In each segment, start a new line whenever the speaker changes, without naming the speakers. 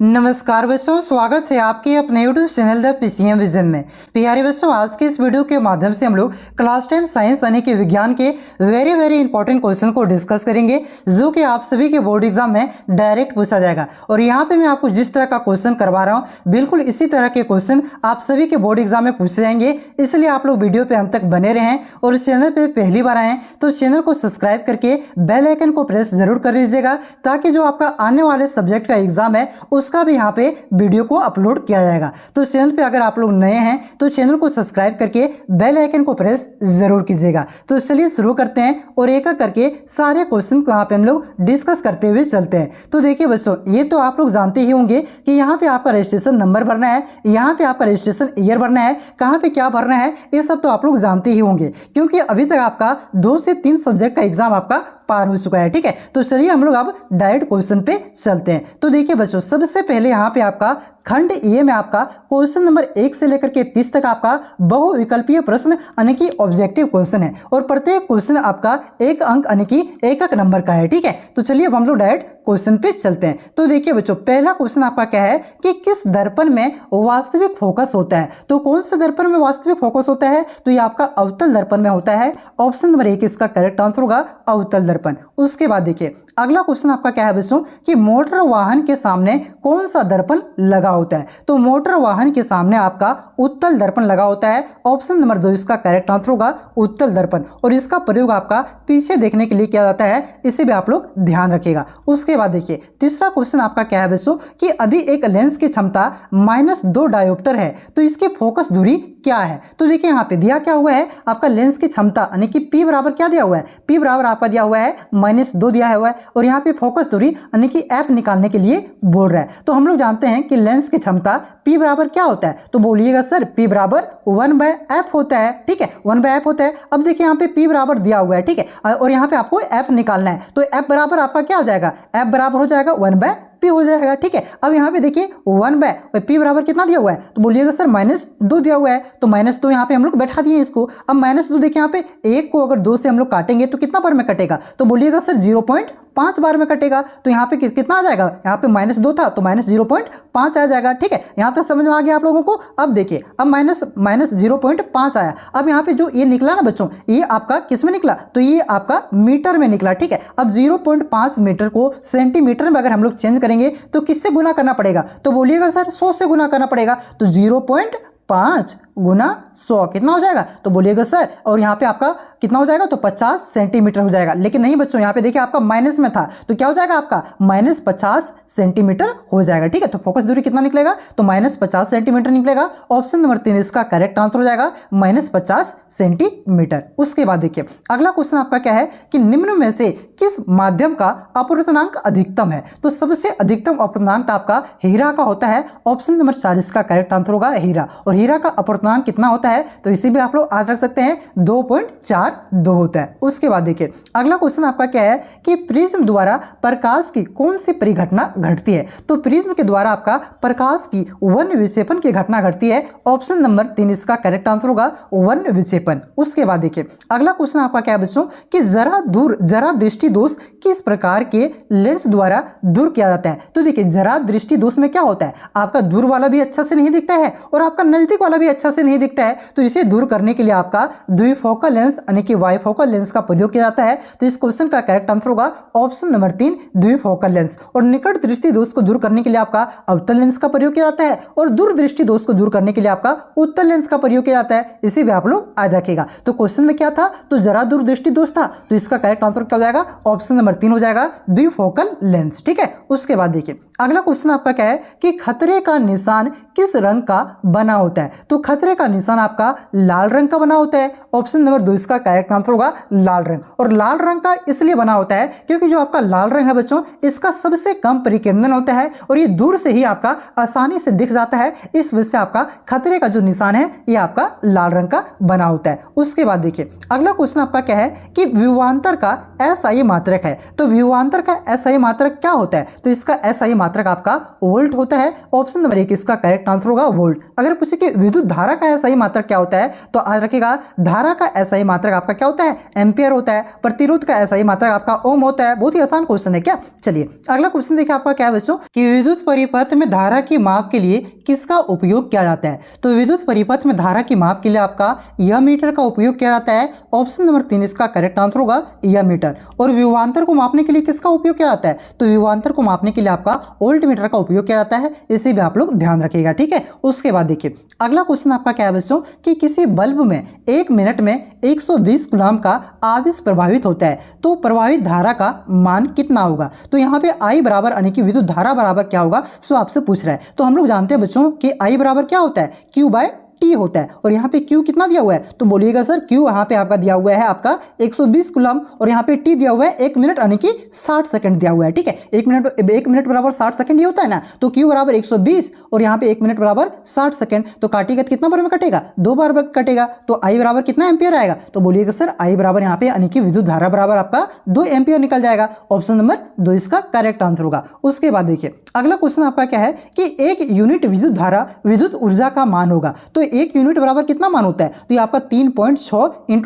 नमस्कार बच्चों, स्वागत है आपके अपने YouTube channel the PCM vision में। प्यारे बच्चों, आज के इस वीडियो के माध्यम से हम लोग क्लास 10 साइंस यानी कि विज्ञान के वेरी इंपॉर्टेंट क्वेश्चन को डिस्कस करेंगे, जो कि आप सभी के बोर्ड एग्जाम में डायरेक्ट पूछा जाएगा। और यहाँ पे मैं आपको जिस तरह का क्वेश्चन करवा रहा हूँ, बिल्कुल इसी तरह के क्वेश्चन आप सभी के बोर्ड एग्जाम में पूछे जाएंगे। इसलिए आप लोग वीडियो पे अंत तक बने रहें और चैनल पे पहली बार आएँ तो चैनल को सब्सक्राइब करके बेल आइकन को प्रेस जरूर कर लीजिएगा, ताकि जो आपका आने वाले सब्जेक्ट का एग्जाम है उसका भी यहाँ पे वीडियो को अपलोड किया जाएगा। तो चैनल पे अगर आप लोग नए हैं तो चैनल को सब्सक्राइब करके बेल आइकन को प्रेस जरूर कीजिएगा। तो चलिए शुरू करते हैं और एक एक करके सारे क्वेश्चन को यहाँ पे हम लोग डिस्कस करते हुए चलते हैं। तो देखिए बच्चों, ये तो आप लोग जानते ही होंगे कि यहाँ पे आपका रजिस्ट्रेशन नंबर भरना है, यहाँ पे आपका रजिस्ट्रेशन ईयर भरना है, कहाँ पे क्या भरना है, ये सब तो आप लोग जानते ही होंगे, क्योंकि अभी तक आपका 2 से 3 सब्जेक्ट का एग्जाम आपका पार हो चुका है। ठीक है, तो चलिए हम लोग अब डायरेक्ट क्वेश्चन पे चलते हैं। तो देखिए बच्चों, सबसे पहले यहाँ पे आपका खंड ए में आपका क्वेश्चन नंबर 1 से लेकर के 30 तक आपका बहुविकल्पीय प्रश्न यानी कि ऑब्जेक्टिव क्वेश्चन है, और प्रत्येक क्वेश्चन आपका 1 अंक यानी कि 1 नंबर का है। ठीक है, तो चलिए अब हम लोग डायरेक्ट क्वेश्चन पे चलते हैं। तो देखिए बच्चों, पहला क्वेश्चन आपका क्या है कि किस दर्पण में वास्तविक फोकस होता है। तो कौन से दर्पण में वास्तविक फोकस होता है, तो ये आपका अवतल दर्पण में होता है। ऑप्शन नंबर 1 इसका करेक्ट आंसर होगा अवतल दर्पण। उसके बाद देखिए अगला क्वेश्चन आपका क्या है बच्चों कि मोटर वाहन के सामने कौन सा दर्पण लगा होता है। तो मोटर वाहन के सामने आपका उत्तल दर्पण लगा होता है। ऑप्शन नंबर 2 इसका करेक्ट आंसर होगा उत्तल दर्पण, और इसका प्रयोग आपका पीछे देखने के लिए किया जाता है, इसे भी आप लोग ध्यान रखिएगा। उसके बाद देखिए तीसरा क्वेश्चन आपका क्या है बच्चों कि यदि एक लेंस की क्षमता -2 डायोप्टर है तो इसकी फोकस दूरी क्या है। तो देखिए यहाँ पे दिया क्या हुआ है, आपका लेंस की क्षमता यानी कि P बराबर क्या दिया हुआ है, P बराबर आपका दिया हुआ है -2 दिया हुआ है, और यहाँ पे फोकस दूरी यानी कि F निकालने के लिए बोल रहा है। तो हम लोग जानते हैं कि लेंस की क्षमता P बराबर क्या होता है, तो बोलिएगा सर P बराबर 1/f होता है। ठीक है, 1/f होता है। अब देखिए यहाँ पे P बराबर दिया हुआ है, ठीक है, और यहाँ पे आपको F निकालना है, तो F बराबर आपका क्या हो जाएगा, F बराबर हो जाएगा 1/p हो जाएगा। ठीक है, अब यहाँ पे देखिए 1/p बराबर कितना दिया हुआ है, तो बोलिएगा सर -2 दिया हुआ है, तो -2 यहाँ पे हम लोग बैठा दिए इसको। अब -2 देखिए यहाँ पे 1 को अगर 2 से हम लोग काटेंगे तो कितना बार में कटेगा, तो बोलिएगा सर 0.5 बार में कटेगा। तो यहाँ पे कितना आ जाएगा, यहाँ पे -2 था तो -0.5 आ जाएगा। ठीक है, यहाँ तक समझ में आ गया आप लोगों को। अब देखिए अब -0.5 आया। अब यहाँ पे जो ये निकला ना बच्चों, ये आपका किस में निकला, तो ये आपका मीटर में निकला। ठीक है, अब 0.5 मीटर को सेंटीमीटर में अगर हम लोग चेंज करेंगे तो किससे गुना करना पड़ेगा, तो बोलिएगा सर 100 से गुना करना पड़ेगा। तो 0.5 गुना 100 कितना हो जाएगा, तो बोलिएगा सर, और यहाँ पे आपका कितना हो जाएगा, तो 50 सेंटीमीटर हो जाएगा। लेकिन नहीं बच्चों, यहाँ पे देखिए आपका माइनस में था, तो क्या हो जाएगा आपका -50 सेंटीमीटर हो जाएगा। ठीक है, तो फोकस दूरी कितना निकलेगा, तो -50 सेंटीमीटर निकलेगा। ऑप्शन नंबर 3 इसका करेक्ट आंसर हो जाएगा -50 सेंटीमीटर। उसके बाद देखिए अगला क्वेश्चन आपका क्या है कि निम्न में से किस माध्यम का अपवर्तनांक अधिकतम है। तो सबसे अधिकतम अपवर्तनांक आपका हीरा का होता है। ऑप्शन नंबर 4 इसका करेक्ट आंसर होगा हीरा, और हीरा का अपवर्तनांक कितना होता है, तो इसे भी आप लोग याद रख सकते हैं 2.42 होता है। उसके बाद देखिए अगला क्वेश्चन आपका क्या है कि प्रिज्म द्वारा प्रकाश की कौन सी परिघटना घटती है। तो प्रिज्म के द्वारा आपका प्रकाश की वन विक्षेपण की घटना घटती है। ऑप्शन नंबर 3 इसका करेक्ट आंसर होगा वन विक्षेपण। उसके बाद देखिए अगला क्वेश्चन आपका क्या है बच्चों कि जरा दृष्टि दोष किस प्रकार के लेंस द्वारा दूर किया जाता है। तो देखिए जरा दृष्टि दोष में क्या होता है, आपका दूर वाला भी अच्छा से नहीं दिखता है और आपका नजदीक वाला भी अच्छा से नहीं दिखता है, तो इसे दूर करने के लिए आपका द्विफोकल लेंस यानी कि बाइफोकल लेंस का प्रयोग किया जाता है। तो इस क्वेश्चन का करेक्ट आंसर होगा ऑप्शन नंबर 3 द्विफोकल लेंस। और निकट दृष्टि दोष को दूर करने के लिए आपका अवतल लेंस का प्रयोग किया जाता है, और दूर दृष्टि दोष को दूर करने के लिए आपका उत्तल लेंस का प्रयोग किया जाता है, इसे भी आप लोग याद रखिएगा। तो क्वेश्चन में क्या था, तो जरा दूर दृष्टि दोष था, तो इसका करेक्ट आंसर क्या हो जाएगा, ऑप्शन नंबर 3 हो जाएगा द्विफोकल लेंस। ठीक है, उसके बाद देखिए अगला क्वेश्चन आपका क्या है कि खतरे का निशान किस रंग का बना होता है। तो खतरे का निशान आपका लाल रंग का बना होता है। ऑप्शन नंबर 2 इसका करेक्ट आंसर होगा लाल रंग, और लाल रंग का इसलिए बना होता है क्योंकि जो आपका लाल रंग है बच्चों, इसका सबसे कम परिकीर्णन होता है और ये दूर से ही आपका आसानी से दिख जाता है। इस वजह से आपका खतरे का जो निशान है ये आपका लाल रंग का बना होता है। उसके बाद देखिए अगला क्वेश्चन आपका क्या है कि विभवांतर का SI मात्रक है। तो विभवांतर का SI मात्रक क्या होता है, तो इसका SI मात्रक आपका वोल्ट होता है। ऑप्शन नंबर 1 इसका करेक्ट आंसर होगा वोल्ट। अगर पूछे कि विद्युत धारा धारा का एसआई मात्रक क्या होता है, तो आज रखिएगा धारा का एसआई मात्रक आपका क्या होता है, एम्पियर होता है। प्रतिरोध का एसआई मात्रक आपका ओम होता है। बहुत ही आसान क्वेश्चन है क्या। चलिए अगला क्वेश्चन देखिए आपका क्या है बच्चों कि विद्युत परिपथ में धारा की माप के लिए किसका उपयोग किया जाता है। तो विद्युत परिपथ में धारा की माप के लिए आपका यह मीटर का उपयोग किया जाता है। ऑप्शन नंबर 3 इसका करेक्ट आंसर होगा यह मीटर। और विभवांतर को मापने के लिए किसका उपयोग किया जाता है, तो विभवांतर को मापने के लिए आपका वोल्ट मीटर का उपयोग किया जाता है। इसे भी आप लोग ध्यान रखिएगा, ठीक है। उसके बाद देखिए अगला क्वेश्चन आपका क्या है बच्चों कि किसी बल्ब में 1 मिनट में 120 कूलम्ब का आवेश प्रभावित होता है, तो प्रभावित धारा का मान कितना होगा। तो यहाँ पे I बराबर यानी कि विद्युत धारा बराबर क्या होगा, सो आपसे पूछ रहा है। तो हम लोग जानते हैं बच्चों कि I बराबर क्या होता है, Q बाय T होता है। और यहाँ पे Q कितना दिया हुआ है, तो बोलिएगा सर Q यहाँ पे आपका दिया हुआ है आपका 120 कूलम्ब और यहाँ पे T दिया हुआ है 1 मिनट यानी कि 60 सेकंड दिया हुआ है, ठीक है। 1 मिनट बराबर 60 सेकंड ही होता है ना, तो Q बराबर 120 और यहाँ पे 1 मिनट बराबर 60 सेकंड, तो काटेगा कितना बार में कटेगा, 2 बार में कटेगा। तो I बराबर कितना एम्पियर आएगा, तो बोलिएगा सर I बराबर यहाँ पे यानी कि विद्युत धारा बराबर आपका 2 एम्पियर निकल जाएगा। ऑप्शन नंबर 2 इसका करेक्ट आंसर होगा। उसके बाद देखिए अगला क्वेश्चन आपका क्या है कि 1 यूनिट विद्युत धारा विद्युत ऊर्जा का मान होगा, तो 1 यूनिट बराबर कितना मान होता है, तो ये आपका 3.6 ×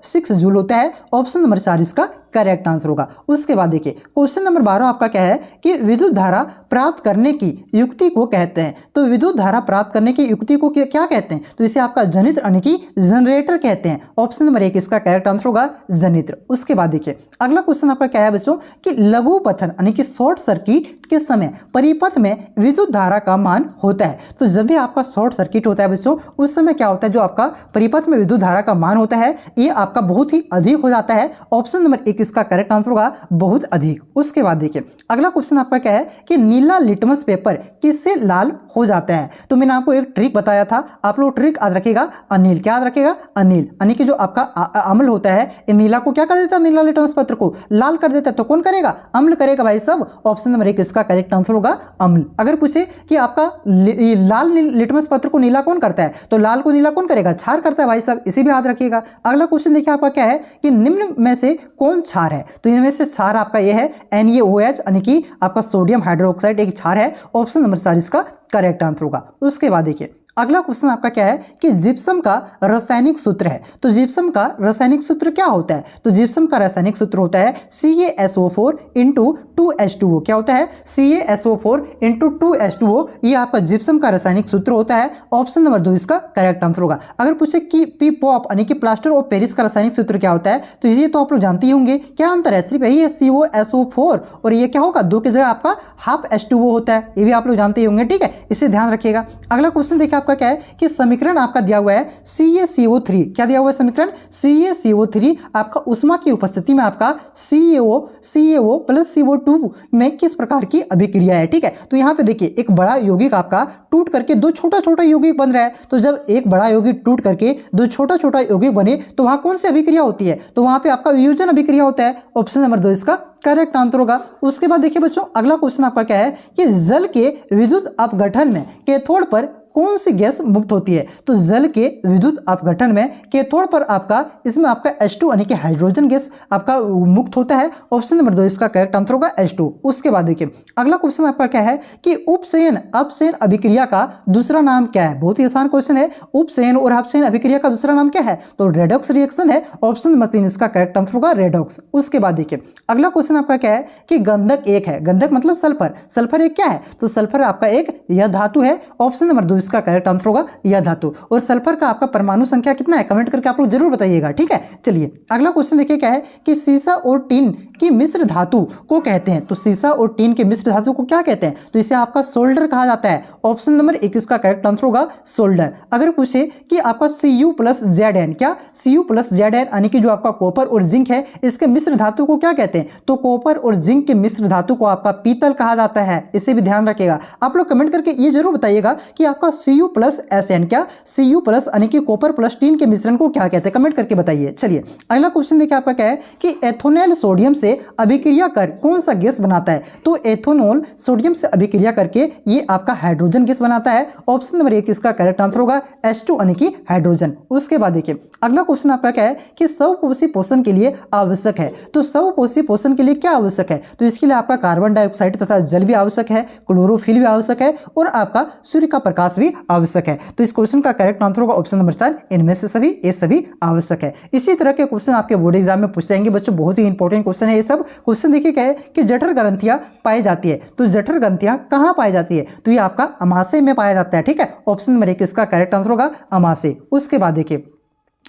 10⁶ जूल होता है। ऑप्शन नंबर 4 इसका करेक्ट आंसर होगा। उसके बाद देखिए क्वेश्चन नंबर 12 आपका क्या है कि विद्युत धारा प्राप्त करने की युक्ति को कहते हैं। तो विद्युत धारा प्राप्त करने की युक्ति को क्या कहते हैं, तो इसे आपका जनित्र यानी कि जनरेटर कहते हैं। ऑप्शन नंबर 1 इसका करेक्ट आंसर होगा जनित्र। उसके बाद देखिए अगला क्वेश्चन आपका क्या है बच्चों कि लघु पथन यानी कि शॉर्ट सर्किट के समय परिपथ में विद्युत धारा का मान होता है। तो जब भी आपका शॉर्ट सर्किट होता है बच्चों उस समय क्या होता है, जो आपका परिपथ में विद्युत धारा का मान होता है ये आपका बहुत ही अधिक हो जाता है। ऑप्शन नंबर 1 इसका करेक्ट आंसर होगा बहुत अधिक। उसके बाद देखिए अगला क्वेश्चन आपका क्या है कि नीला लिटमस पेपर किससे लाल हो जाता है। तो मैंने आपको एक ट्रिक बताया था, आप लोग ट्रिक याद रखिएगा, अनिल क्या याद रखिएगा, अनिल यानी कि जो आपका अम्ल होता है ये नीला को क्या कर देता है, नीला लिटमस पत्र को लाल कर देता है। तो कौन करेगा, अम्ल करेगा भाई सब। ऑप्शन नंबर 1 इसका करेक्ट आंसर होगा अम्ल। अगर पूछे कि आपका लाल लिटमस पत्र को नीला कौन करता है, तो लाल को नीला कौन करेगा, क्षार करता है भाई साहब, इसे भी याद रखिएगा। अगला क्वेश्चन देखिए आपका क्या है कि निम्न में से कौन क्षार है। तो इनमें से क्षार आपका ये है NaOH यानी कि आपका सोडियम हाइड्रोक्साइड एक क्षार है। ऑप्शन नंबर 4 इसका करेक्ट आंसर होगा। उसके बाद देखिए अगला क्वेश्चन आपका क्या है कि जिप्सम का रासायनिक सूत्र है। तो जिप्सम का रासायनिक सूत्र क्या होता है, तो जिप्सम का रासायनिक सूत्र होता है CaSO4 × 2H2O। क्या होता है, CaSO4 × 2H2O, ये आपका जिप्सम का रासायनिक सूत्र होता है। ऑप्शन नंबर 2 इसका करेक्ट आंसर होगा। अगर पूछे कि PPOP यानी कि प्लास्टर ऑफ पेरिस का रासायनिक सूत्र क्या होता है, तो ये तो आप लोग जानते ही होंगे। क्या अंतर है, सिर्फ यही है COSO4 और ये क्या होगा 2 की जगह आपका हाफ H2O होता है, ये भी आप लोग जानते ही होंगे, ठीक है, इसे ध्यान रखिएगा। अगला क्वेश्चन देखिए आपका क्या है कि समीकरण आपका दिया हुआ है CaCO3। क्या दिया हुआ है समीकरण, CaCO3 आपका उष्मा की उपस्थिति में आपका CaO प्लस CO2 में किस प्रकार की अभिक्रिया है, ठीक है। तो यहाँ पे देखिए एक बड़ा यौगिक आपका टूट करके 2 छोटा छोटा यौगिक बन रहा है। तो जब एक बड़ा यौगिक टूट करके 2 छोटा छोटा यौगिक बने तो वहां कौन सी अभिक्रिया होती है, तो वहां पे आपका वियोजन अभिक्रिया होता है। ऑप्शन नंबर 2 इसका करेक्ट आंसर होगा। उसके बाद देखिए बच्चों अगला क्वेश्चन आपका क्या है कि जल के विद्युत अपघटन में कैथोड पर कौन सी गैस मुक्त होती है। तो जल के विद्युत अपघटन में कैथोड पर आपका इसमें आपका H2 यानी कि हाइड्रोजन गैस आपका मुक्त होता है। ऑप्शन नंबर 2 इसका करेक्ट आंसर होगा H2। उसके बाद देखिए अगला क्वेश्चन आपका क्या है कि उपचयन अपचयन अभिक्रिया का दूसरा नाम क्या है। बहुत ही आसान क्वेश्चन है, उपचयन और अपचयन अभिक्रिया का दूसरा नाम क्या है, तो रेडॉक्स रिएक्शन है। ऑप्शन नंबर 3 इसका करेक्ट आंसर होगा रेडॉक्स। उसके बाद देखिए अगला क्वेश्चन आपका क्या है कि गंधक एक है, गंधक मतलब सल्फर, सल्फर एक क्या है, तो सल्फर आपका एक यह धातु है। ऑप्शन नंबर 2 इसका करेक्ट आंसर होगा यह धातु। और सल्फर का आपका परमाणु संख्या कितना है, कमेंट करके आप लोग जरूर बताइएगा, ठीक है। चलिए अगला क्वेश्चन देखिए क्या है कि सीसा और टीन की मिश्र धातु को कहते हैं। तो सीसा और टीन के मिश्र धातु को क्या कहते हैं, तो इसे आपका सोल्डर कहा जाता है। ऑप्शन नंबर 1 इसका करेक्ट आंसर होगा सोल्डर। अगर पूछे कि आपका Cu+Zn, क्या Cu+Zn यानी कि जो आपका कॉपर और जिंक है इसके मिश्र धातु को क्या कहते हैं, तो कॉपर और जिंक के मिश्र धातु को आपका पीतल कहा जाता है। इसे भी ध्यान रखिएगा। आप लोग कमेंट करके ये जरूर बताइएगा कि आपका Cu+Sn, क्या Cu+ यानी कि कॉपर प्लस टीन के मिश्रण को क्या कहते हैं, कमेंट करके बताइए। चलिए अगला क्वेश्चन देखिए आपका क्या है कि एथोनॉल सोडियम से अभिक्रिया कर कौन सा गैस बनाता है। तो एथोनॉल सोडियम से अभिक्रिया करके ये आपका हाइड्रोजन गैस बनाता है। ऑप्शन नंबर 1 इसका करेक्ट आंसर होगा H2 यानी कि हाइड्रोजन। उसके बाद देखिए अगला क्वेश्चन आपका क्या है कि स्वपोषी पोषण के लिए आवश्यक है। तो स्वपोषी पोषण के लिए क्या आवश्यक है, तो इसके लिए आपका कार्बन डाइऑक्साइड तथा जल भी आवश्यक है, क्लोरोफिल भी आवश्यक है और आपका सूर्य का प्रकाश भी आवश्यक है। तो इस क्वेश्चन का करेक्ट आंसर होगा ऑप्शन नंबर 4, इनमें से सभी, ये सभी आवश्यक है। इसी तरह के क्वेश्चन आपके बोर्ड एग्जाम में पूछे जाएंगे बच्चों, बहुत ही इंपॉर्टेंट क्वेश्चन है ये सब। क्वेश्चन देखिए क्या है कि जठर ग्रंथियां पाई जाती है, तो जठर ग्रंथियां कहां पाई जाती है, तो ये आपका अमाशय में पाया जाता है। ठीक है, ऑप्शन नंबर 1 इसका करेक्ट आंसर होगा अमाशय। उसके बाद देखिए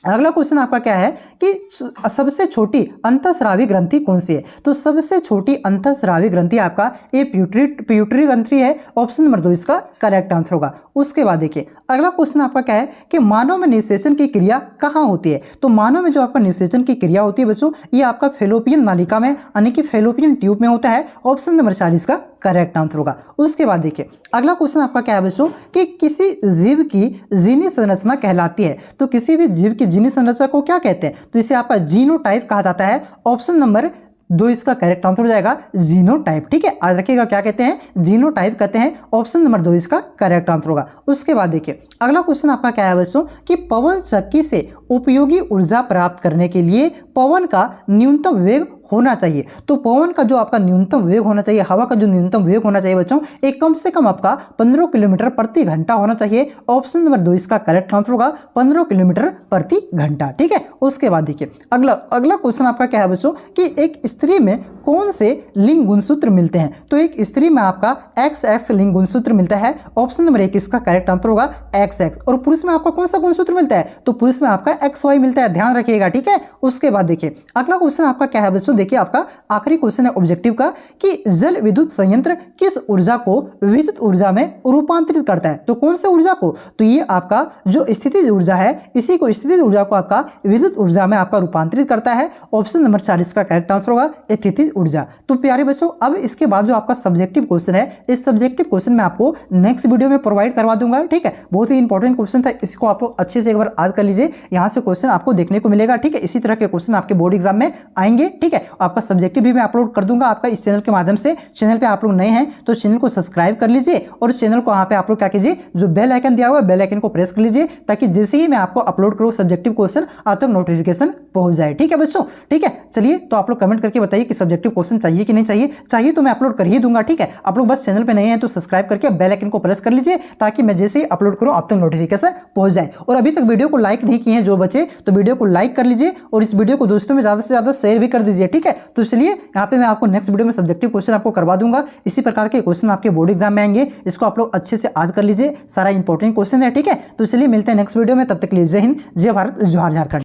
अगला क्वेश्चन आपका क्या है कि सबसे छोटी अंतःस्रावी ग्रंथि कौन सी है, तो सबसे छोटी अंतःस्रावी ग्रंथि आपका ये प्यूटरी ग्रंथि है, ऑप्शन नंबर 2 इसका करेक्ट आंसर होगा। उसके बाद देखिए अगला क्वेश्चन आपका क्या है कि मानव में निषेचन की क्रिया कहाँ होती है, तो मानव में जो आपका निषेचन की क्रिया होती है बच्चों, ये आपका फेलोपियन नालिका में यानी कि फेलोपियन ट्यूब में होता है, ऑप्शन नंबर 4 इसका करेक्ट आंसर होगा। उसके बाद देखिए अगला क्वेश्चन आपका क्या है बच्चों कि किसी जीव की जीनी संरचना कहलाती है, तो किसी भी जीव की जीनी संरचना को क्या कहते हैं, तो इसे आपका जीनोटाइप कहा जाता है, ऑप्शन नंबर 2 इसका करेक्ट आंसर हो जाएगा जीनोटाइप। ठीक है, आज रखिएगा क्या कहते हैं, जीनोटाइप कहते हैं, ऑप्शन नंबर 2 इसका करेक्ट आंसर होगा। उसके बाद देखिए अगला क्वेश्चन आपका क्या है बच्चों कि पवन चक्की से उपयोगी ऊर्जा प्राप्त करने के लिए पवन का न्यूनतम वेग होना चाहिए, तो पवन का जो आपका न्यूनतम वेग होना चाहिए, हवा का जो न्यूनतम वेग होना चाहिए बच्चों, एक कम से कम आपका 15 किलोमीटर प्रति घंटा होना चाहिए, ऑप्शन नंबर 2 इसका करेक्ट आंसर होगा 15 किलोमीटर प्रति घंटा। ठीक है, उसके बाद देखिए अगला क्वेश्चन आपका क्या है बच्चों कि एक स्त्री में कौन से लिंग गुणसूत्र मिलते हैं, तो एक स्त्री में आपका XX लिंग गुणसूत्र मिलता है, ऑप्शन नंबर 1 इसका करेक्ट आंसर होगा XX। और पुरुष में आपका कौन सा गुणसूत्र मिलता है, तो पुरुष में आपका XY मिलता है, ध्यान रखिएगा। ठीक है, उसके बाद देखिए अगला क्वेश्चन आपका क्या है बच्चों, देखिए आपका आखिरी क्वेश्चन है ऑब्जेक्टिव का कि जल विद्युत संयंत्र किस ऊर्जा को विद्युत ऊर्जा में रूपांतरित करता है, तो कौन से ऊर्जा को, तो ये आपका जो स्थितिज ऊर्जा है, इसी को स्थितिज ऊर्जा को आपका विद्युत ऊर्जा में आपका रूपांतरित करता है, ऑप्शन नंबर 4 इसका करेक्ट आंसर होगा स्थितिज ऊर्जा। तो प्यारे बच्चों अब इसके बाद जो आपका सब्जेक्टिव क्वेश्चन है, इस सब्जेक्टिव क्वेश्चन में आपको नेक्स्ट वीडियो में प्रोवाइड करवा दूंगा। ठीक है, बहुत ही इंपॉर्टेंट क्वेश्चन था, इसको आप लोग अच्छे से एक बार याद कर लीजिए, यहाँ से क्वेश्चन आपको देखने को मिलेगा। ठीक है, इसी तरह के क्वेश्चन आपके बोर्ड एग्जाम में आएंगे। ठीक है, आपका सब्जेक्टिव भी मैं अपलोड कर दूंगा आपका इस चैनल के माध्यम से। चैनल पे आप लोग नए हैं तो चैनल को सब्सक्राइब कर लीजिए और चैनल को वहां पे आप लोग क्या कीजिए, जो बेल आइकन दिया हुआ है बेल आइकन को प्रेस कर लीजिए, ताकि जैसे ही मैं आपको अपलोड करूँ सब्जेक्टिव क्वेश्चन आप तक नोटिफिकेशन पहुंच जाए। ठीक है बच्चों, ठीक है, चलिए तो आप लोग कमेंट करके बताइए कि सब्जेक्टिव क्वेश्चन चाहिए कि नहीं चाहिए तो मैं अपलोड कर ही दूंगा। ठीक है, आप लोग बस चैनल पे नए हैं तो सब्सक्राइब करके बेल आइकन को प्रेस कर लीजिए, ताकि मैं जैसे ही अपलोड करूं आप तक नोटिफिकेशन पहुंच जाए। और अभी तक वीडियो को लाइक नहीं किए हैं जो बच्चे, तो वीडियो को लाइक कर लीजिए और इस वीडियो को दोस्तों में ज्यादा से ज्यादा शेयर भी कर दीजिए। ठीक है, तो चलिए यहाँ पे मैं आपको नेक्स्ट वीडियो में सब्जेक्टिव क्वेश्चन आपको करवा दूंगा, इसी प्रकार के क्वेश्चन आपके बोर्ड एग्जाम में आएंगे, इसको आप लोग अच्छे से याद कर लीजिए, सारा इंपॉर्टेंट क्वेश्चन है। ठीक है, तो चलिए मिलते हैं नेक्स्ट वीडियो में, तब तक के लिए जय हिंद, जय भारत, जोहार झारखंड।